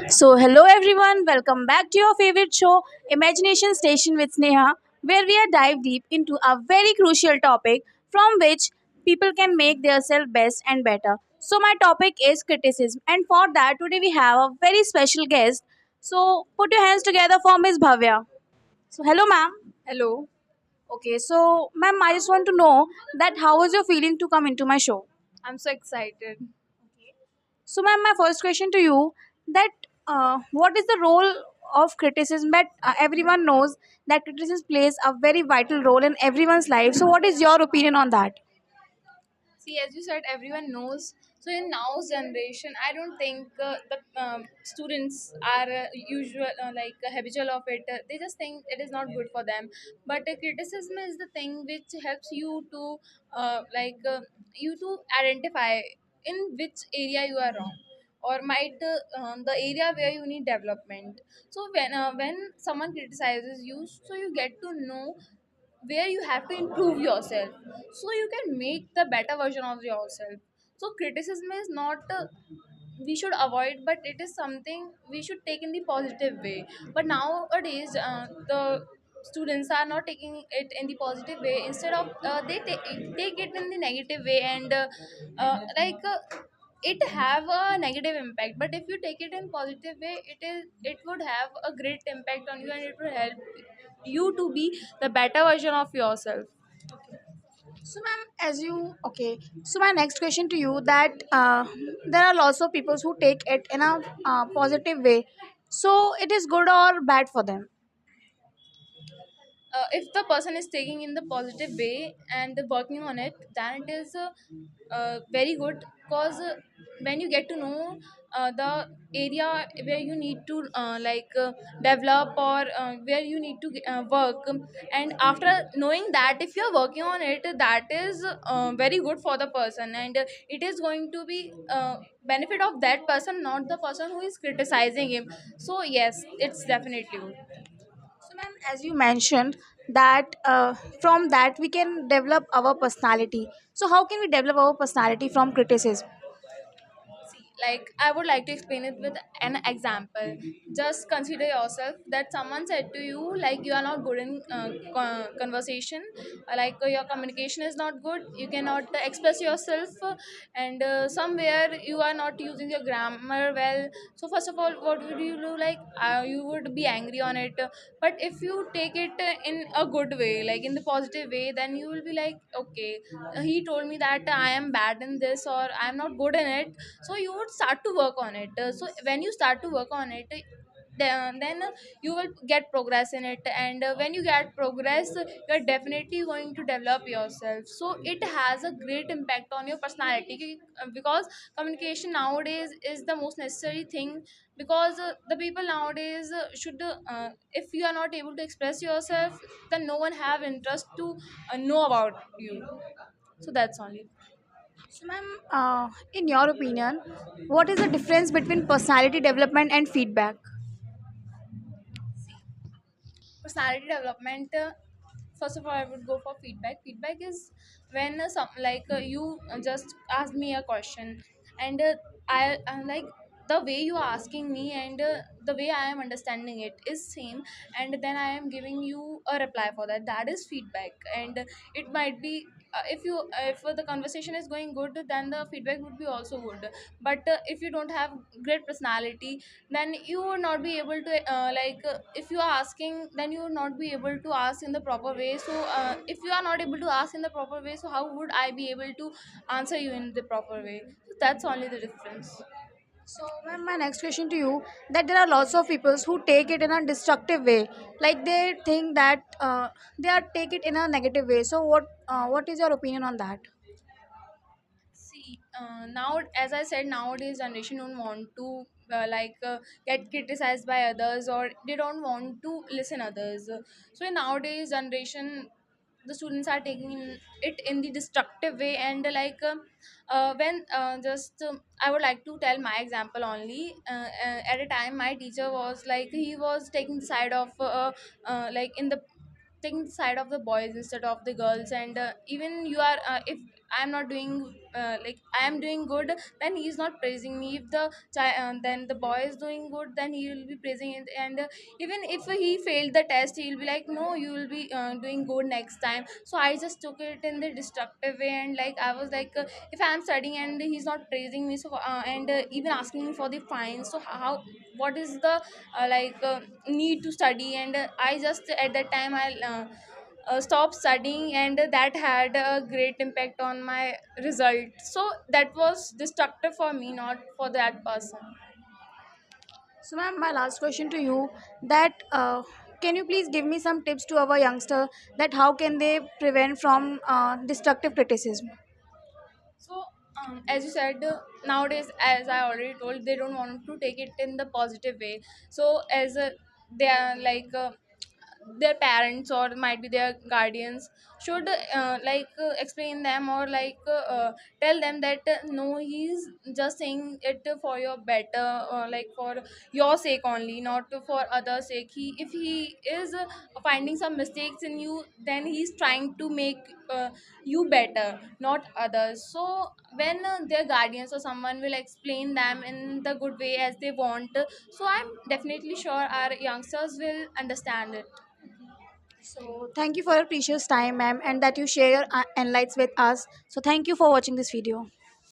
So, hello everyone, welcome back to your favorite show, Imagination Station with Sneha, where we are dive deep into a very crucial topic from which people can make themselves best and better. So, my topic is criticism, and for that, today we have a very special guest. So, put your hands together for Miss Bhavya. So, hello, ma'am. Hello, Okay, so, ma'am, I just want to know that how was your feeling to come into my show? I'm so excited. So, ma'am, my first question to you that what is the role of criticism? That everyone knows that criticism plays a very vital role in everyone's life. So, what is your opinion on that? See, as you said, everyone knows. So in now's generation, I don't think the students are usual habitual of it. They just think it is not good for them. But criticism is the thing which helps you to you to identify in which area you are wrong or might the area where you need development. So when someone criticizes you, so you get to know where you have to improve yourself so you can make the better version of yourself. So criticism is not we should avoid, but it is something we should take in the positive way. But nowadays the students are not taking it in the positive way. Instead of take it in the negative way, and it have a negative impact. But if you take it in positive way, it would have a great impact on you, and it will help you to be the better version of yourself. So, ma'am, as you okay, so my next question to you that there are lots of people who take it in a positive way. So, it is good or bad for them? If the person is taking in the positive way and working on it, then it is very good. Because when you get to know the area where you need to develop, or where you need to work, and after knowing that, if you are working on it, that is very good for the person, and it is going to be benefit of that person, not the person who is criticizing him. So yes, it's definitely good. So, ma'am, as you mentioned that from that we can develop our personality. So, how can we develop our personality from criticism? See, like I would like to explain it with an example. Just consider yourself that someone said to you, like, you are not good in conversation, your communication is not good, you cannot express yourself, and somewhere you are not using your grammar well. So first of all, what would you do? Like, you would be angry on it. But if you take it in a good way, like in the positive way, then you will be like, okay, he told me that I am bad in this, or I am not good in it. So you would start to work on it. So when you start to work on it, then you will get progress in it, and when you get progress, you're definitely going to develop yourself. So it has a great impact on your personality, because communication nowadays is the most necessary thing. Because the people nowadays should if you are not able to express yourself, then no one have interest to know about you. So that's only. So, ma'am, in your opinion, what is the difference between personality development and feedback? Personality development, first of all, I would go for feedback. Feedback is when you just ask me a question, and I'm like, the way you are asking me, and the way I am understanding it is same, and then I am giving you a reply for that. That is feedback. And it might be, if the conversation is going good, then the feedback would be also good. But if you don't have great personality, then you would not be able to if you are asking, then you would not be able to ask in the proper way. So if you are not able to ask in the proper way, so how would I be able to answer you in the proper way? So that's only the difference. So, ma'am, my next question to you that there are lots of people who take it in a destructive way, like they think that they are take it in a negative way. So, what is your opinion on that? See, now, as I said, nowadays generation don't want to get criticized by others, or they don't want to listen others. So in nowadays generation, the students are taking it in the destructive way. And when just I would like to tell my example only. At a time, my teacher was like, he was taking the side of like in the taking the side of the boys instead of the girls. And even you are if I am not doing like I am doing good, then he is not praising me. If then the boy is doing good, then he will be praising it. And even if he failed the test, he will be like, no, you will be doing good next time. So I just took it in the destructive way, and like I was like, if I am studying and he's not praising me, so and even asking me for the fines, so how, what is the need to study? And I just at that time I stopped studying, and that had a great impact on my result. So that was destructive for me, not for that person. So, ma'am, my last question to you, that can you please give me some tips to our youngster that how can they prevent from destructive criticism? So, as you said, nowadays, as I already told, they don't want to take it in the positive way. So, as they are their parents or might be their guardians should explain them, or tell them that no, he's just saying it for your better, or like for your sake only, not for others' sake. If he is finding some mistakes in you, then he's trying to make you better, not others. So when their guardians or someone will explain them in the good way as they want, so I'm definitely sure our youngsters will understand it. So, thank you for your precious time, ma'am, and that you share your insights with us. So, thank you for watching this video.